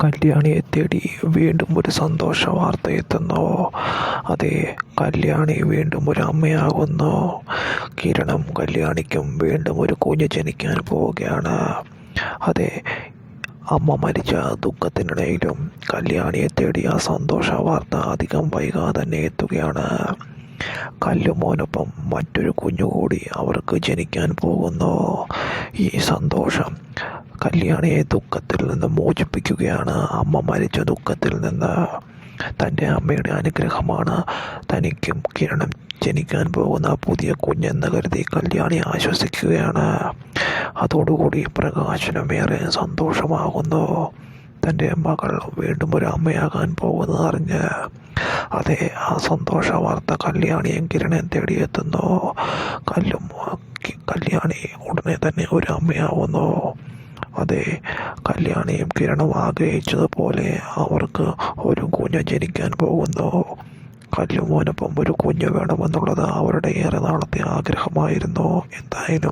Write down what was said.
കല്യാണിയെ തേടി വീണ്ടും ഒരു സന്തോഷ വാർത്ത എത്തുന്നു. അതെ, കല്യാണി വീണ്ടും ഒരു അമ്മയാകുന്നു. കിരണും കല്യാണിക്കും വീണ്ടും ഒരു കുഞ്ഞ് ജനിക്കാൻ പോവുകയാണ്. അതെ, അമ്മ മരിച്ച ദുഃഖത്തിനിടയിലും കല്യാണിയെ തേടി ആ സന്തോഷ വാർത്ത അധികം വൈകാതെ തന്നെ എത്തുകയാണ്. കല്ലുമോനൊപ്പം മറ്റൊരു കുഞ്ഞുകൂടി അവർക്ക് ജനിക്കാൻ പോകുന്നു. ഈ സന്തോഷം കല്യാണിയെ ദുഃഖത്തിൽ നിന്ന് മോചിപ്പിക്കുകയാണ്. അമ്മ മരിച്ച ദുഃഖത്തിൽ നിന്ന് തൻ്റെ അമ്മയുടെ അനുഗ്രഹമാണ് തനിക്കും കിരണം ജനിക്കാൻ പോകുന്ന പുതിയ കുഞ്ഞെന്ന് കരുതി കല്യാണി ആശ്വസിക്കുകയാണ്. അതോടുകൂടി പ്രകാശനമേറെ സന്തോഷമാകുന്നു. തൻ്റെ മകൾ വീണ്ടും ഒരു അമ്മയാകാൻ പോകുന്നതറിഞ്ഞ് അതെ, ആ സന്തോഷ വാർത്ത കല്യാണിയും കിരണയും തേടിയെത്തുന്നു. കല്യാണി ഉടനെ തന്നെ ഒരു അമ്മയാവുന്നു. അതെ, കല്യാണിയും കിരണും ആഗ്രഹിച്ചതുപോലെ അവർക്ക് ഒരു കുഞ്ഞ് ജനിക്കാൻ പോകുന്നു. കല്ലുമോനൊപ്പം ഒരു കുഞ്ഞ് വേണമെന്നുള്ളത് അവരുടെ ഏറെ നാളത്തെ ആഗ്രഹമായിരുന്നു. എന്തായാലും